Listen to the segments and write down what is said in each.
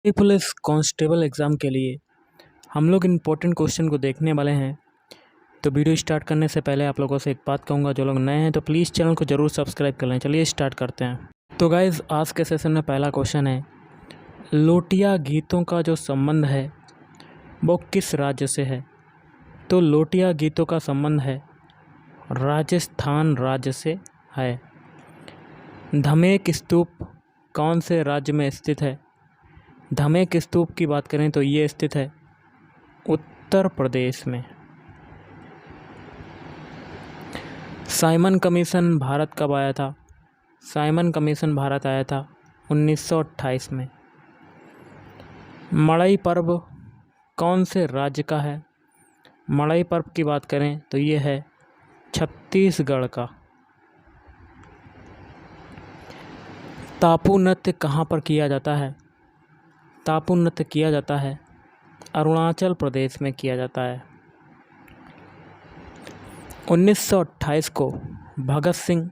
Police constable exam के लिए हम लोग इम्पोर्टेंट क्वेश्चन को देखने वाले हैं। तो वीडियो स्टार्ट करने से पहले आप लोगों से एक बात कहूँगा, जो लोग नए हैं तो प्लीज़ चैनल को ज़रूर सब्सक्राइब कर लें। चलिए स्टार्ट करते हैं। तो गाइज़, आज के सेशन में पहला क्वेश्चन है, लोटिया गीतों का जो संबंध है वो किस राज्य से है? तो लोटिया गीतों का संबंध है राजस्थान राज्य से है। धमेक स्तूप कौन से राज्य में स्थित है? धमेक स्तूप की बात करें तो ये स्थित है उत्तर प्रदेश में। साइमन कमीशन भारत कब आया था? साइमन कमीशन भारत आया था 1928 में। मड़ई पर्व कौन से राज्य का है? मड़ई पर्व की बात करें तो ये है छत्तीसगढ़ का। तापू नृत्य कहाँ पर किया जाता है? तापू नृत्य किया जाता है अरुणाचल प्रदेश में किया जाता है। 1928 को भगत सिंह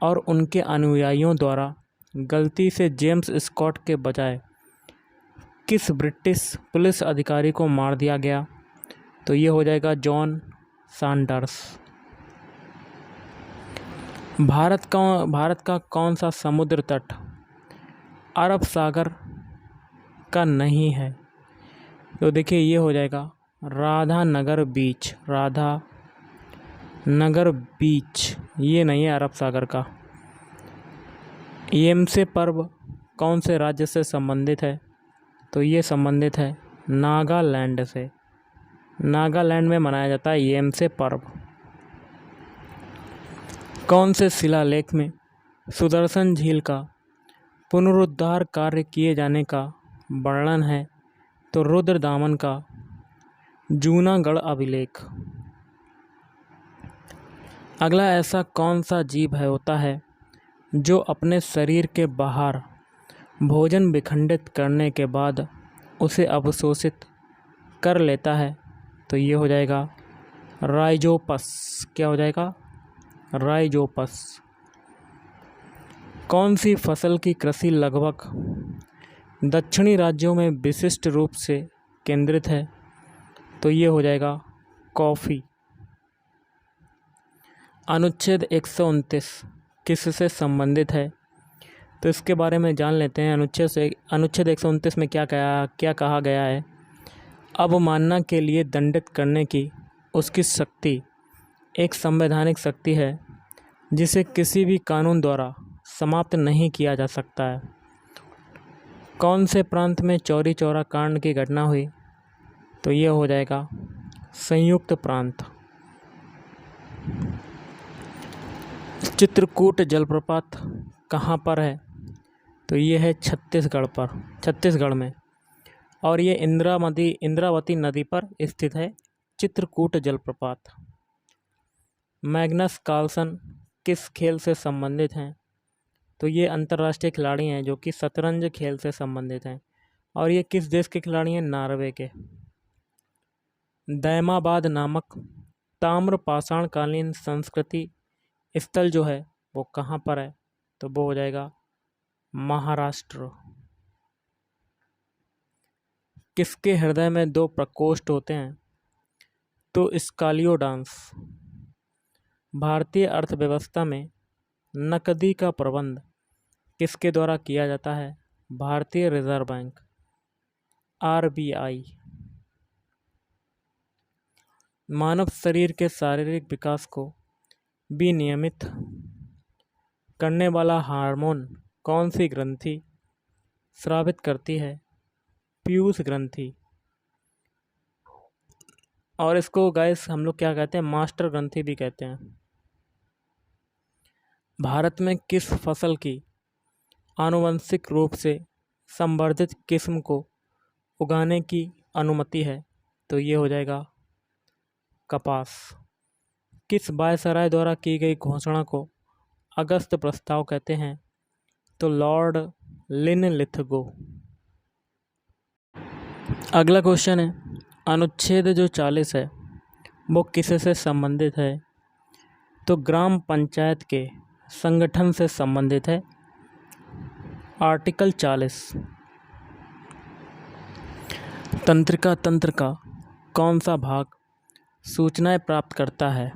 और उनके अनुयायियों द्वारा गलती से जेम्स स्कॉट के बजाय किस ब्रिटिश पुलिस अधिकारी को मार दिया गया? तो ये हो जाएगा जॉन सैंडर्स। भारत का कौन सा समुद्र तट अरब सागर का नहीं है? तो देखिए ये हो जाएगा राधानगर बीच। राधानगर बीच ये नहीं है अरब सागर का। येमसे पर्व कौन से राज्य से संबंधित है? तो ये संबंधित है नागालैंड से। नागालैंड में मनाया जाता है येमसे पर्व। कौन से शिलालेख में सुदर्शन झील का पुनरुद्धार कार्य किए जाने का वर्णन है? तो रुद्रदामन का जूनागढ़ अभिलेख। अगला ऐसा कौन सा जीव होता है जो अपने शरीर के बाहर भोजन विखंडित करने के बाद उसे अवशोषित कर लेता है? तो ये हो जाएगा राइजोपस। क्या हो जाएगा? राइजोपस। कौन सी फसल की कृषि लगभग दक्षिणी राज्यों में विशिष्ट रूप से केंद्रित है? तो ये हो जाएगा कॉफ़ी। अनुच्छेद 129 किससे संबंधित है? तो इसके बारे में जान लेते हैं। अनुच्छेद 129 में क्या कहा गया है? अवमानना के लिए दंडित करने की उसकी शक्ति एक संवैधानिक शक्ति है जिसे किसी भी कानून द्वारा समाप्त नहीं किया जा सकता है। कौन से प्रांत में चौरी चौरा कांड की घटना हुई? तो ये हो जाएगा संयुक्त प्रांत। चित्रकूट जलप्रपात कहाँ पर है? तो ये है छत्तीसगढ़ में। और ये इंद्रावती नदी पर स्थित है चित्रकूट जलप्रपात। मैग्नस कार्लसन किस खेल से संबंधित हैं? तो ये अंतर्राष्ट्रीय खिलाड़ी हैं जो कि शतरंज खेल से संबंधित हैं। और ये किस देश के खिलाड़ी हैं? नॉर्वे के। दैमाबाद नामक ताम्र पाषाणकालीन संस्कृति स्थल जो है वो कहाँ पर है? तो वो हो जाएगा महाराष्ट्र। किसके हृदय में 2 प्रकोष्ठ होते हैं? तो स्कालियो डांस। भारतीय अर्थव्यवस्था में नकदी का प्रबंध किसके द्वारा किया जाता है? भारतीय रिजर्व बैंक RBI। मानव शरीर के शारीरिक विकास को विनियमित करने वाला हार्मोन कौन सी ग्रंथि स्रावित करती है? पीयूष ग्रंथि। और इसको गाइस हम लोग क्या कहते हैं? मास्टर ग्रंथि भी कहते हैं। भारत में किस फसल की आनुवंशिक रूप से संवर्धित किस्म को उगाने की अनुमति है? तो ये हो जाएगा कपास। किस वायसराय द्वारा की गई घोषणा को अगस्त प्रस्ताव कहते हैं? तो लॉर्ड लिनलिथगो। अगला क्वेश्चन है, अनुच्छेद जो 40 है वो किससे संबंधित है? तो ग्राम पंचायत के संगठन से संबंधित है। आर्टिकल 40। तंत्रिका तंत्र का कौन सा भाग सूचनाएं प्राप्त करता है?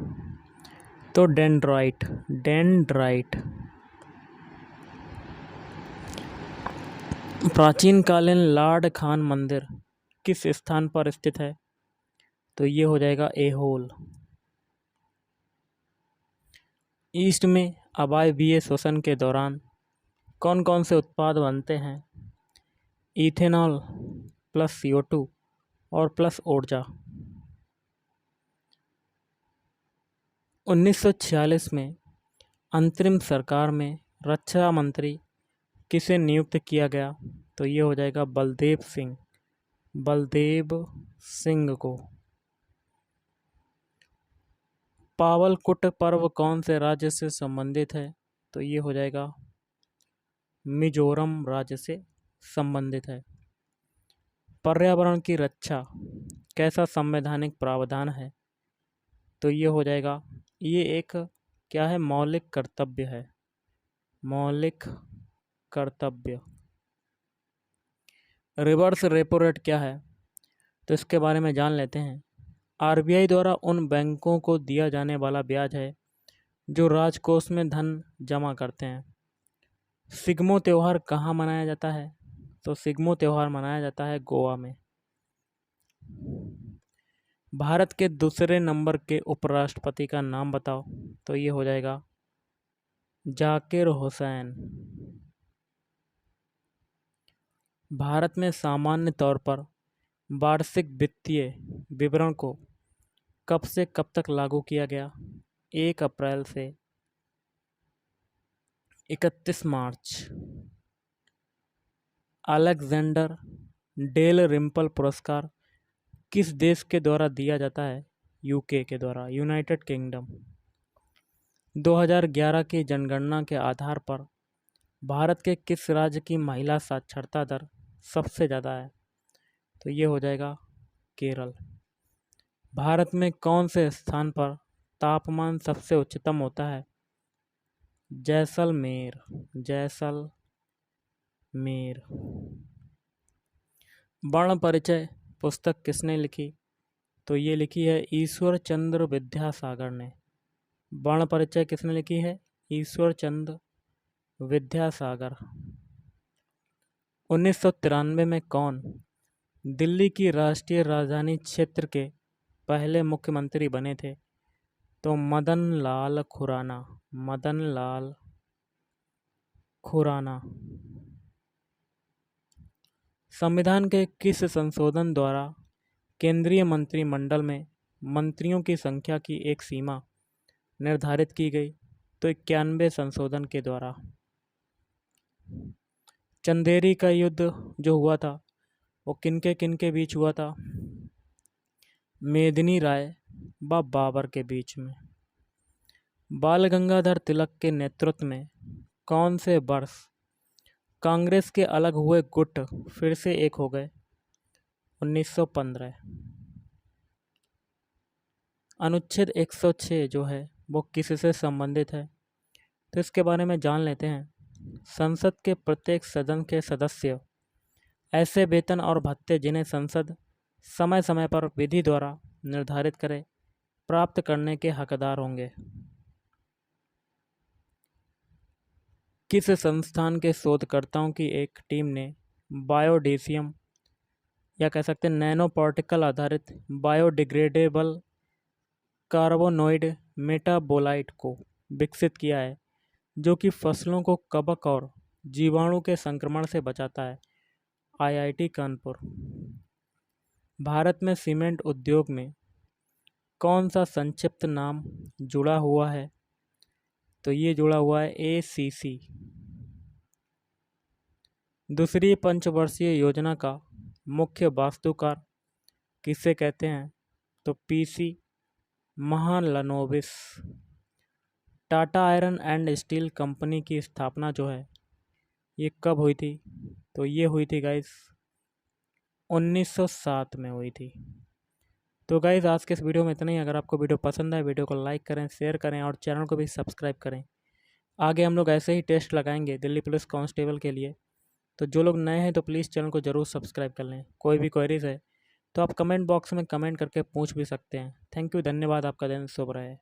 तो डेंड्राइट। प्राचीन कालीन लार्ड खान मंदिर किस स्थान पर स्थित है? तो ये हो जाएगा एहोल। ईस्ट में अवायवीय श्वसन के दौरान कौन कौन से उत्पाद बनते हैं? इथेनॉल प्लस CO2 और प्लस ऊर्जा। 1946 में अंतरिम सरकार में रक्षा मंत्री किसे नियुक्त किया गया? तो ये हो जाएगा बलदेव सिंह को। पावलकुट पर्व कौन से राज्य से संबंधित है? तो ये हो जाएगा मिजोरम राज्य से संबंधित है। पर्यावरण की रक्षा कैसा संवैधानिक प्रावधान है? तो ये हो जाएगा, ये एक क्या है, मौलिक कर्तव्य है। मौलिक कर्तव्य। रिवर्स रेपो रेट क्या है? तो इसके बारे में जान लेते हैं। RBI द्वारा उन बैंकों को दिया जाने वाला ब्याज है जो राजकोष में धन जमा करते हैं। सिग्मो त्यौहार कहाँ मनाया जाता है? तो सिग्मो त्यौहार मनाया जाता है गोवा में। भारत के दूसरे नंबर के उपराष्ट्रपति का नाम बताओ। तो ये हो जाएगा जाकिर हुसैन। भारत में सामान्य तौर पर वार्षिक वित्तीय विवरण को कब से कब तक लागू किया गया? 1 अप्रैल से 31 मार्च। अलेक्जेंडर डेल रिम्पल पुरस्कार किस देश के द्वारा दिया जाता है? UK के द्वारा, यूनाइटेड किंगडम। 2011 की जनगणना के आधार पर भारत के किस राज्य की महिला साक्षरता दर सबसे ज़्यादा है? तो ये हो जाएगा केरल। भारत में कौन से स्थान पर तापमान सबसे उच्चतम होता है? जैसलमेर। वर्ण परिचय पुस्तक किसने लिखी? तो ये लिखी है ईश्वर चंद्र विद्यासागर ने। वर्ण परिचय किसने लिखी है? ईश्वर चंद्र विद्यासागर। 1993 में कौन दिल्ली की राष्ट्रीय राजधानी क्षेत्र के पहले मुख्यमंत्री बने थे? तो मदन लाल खुराना। संविधान के किस संशोधन द्वारा केंद्रीय मंत्रिमंडल में मंत्रियों की संख्या की एक सीमा निर्धारित की गई? तो 91 संशोधन के द्वारा। चंदेरी का युद्ध जो हुआ था वो किनके बीच हुआ था? मेदिनी राय व बाबर के बीच में। बाल गंगाधर तिलक के नेतृत्व में कौन से वर्ष कांग्रेस के अलग हुए गुट फिर से एक हो गए? 1915। अनुच्छेद 106 जो है वो किससे संबंधित है? तो इसके बारे में जान लेते हैं। संसद के प्रत्येक सदन के सदस्य ऐसे वेतन और भत्ते जिन्हें संसद समय समय पर विधि द्वारा निर्धारित करे प्राप्त करने के हकदार होंगे। किस संस्थान के शोधकर्ताओं की एक टीम ने बायोडेसियम या कह सकते हैं नैनो पार्टिकल आधारित बायोडिग्रेडेबल कार्बोनोइड मेटाबोलाइट को विकसित किया है जो कि फसलों को कवक और जीवाणु के संक्रमण से बचाता है? IIT कानपुर। भारत में सीमेंट उद्योग में कौन सा संक्षिप्त नाम जुड़ा हुआ है? तो ये जुड़ा हुआ है ACC। दूसरी पंचवर्षीय योजना का मुख्य वास्तुकार किसे कहते हैं? तो PC Mahalanobis. Tata iron and steel company की स्थापना जो है ये कब हुई थी? तो ये हुई थी गाइस 1907 में हुई थी। तो गाइस आज के इस वीडियो में इतना ही। अगर आपको वीडियो पसंद आए वीडियो को लाइक करें, शेयर करें और चैनल को भी सब्सक्राइब करें। आगे हम लोग ऐसे ही टेस्ट लगाएंगे दिल्ली पुलिस कांस्टेबल के लिए। तो जो लोग नए हैं तो प्लीज़ चैनल को ज़रूर सब्सक्राइब कर लें। कोई भी क्वेरीज है तो आप कमेंट बॉक्स में कमेंट करके पूछ भी सकते हैं। थैंक यू, धन्यवाद, आपका दिन शुभ रहे।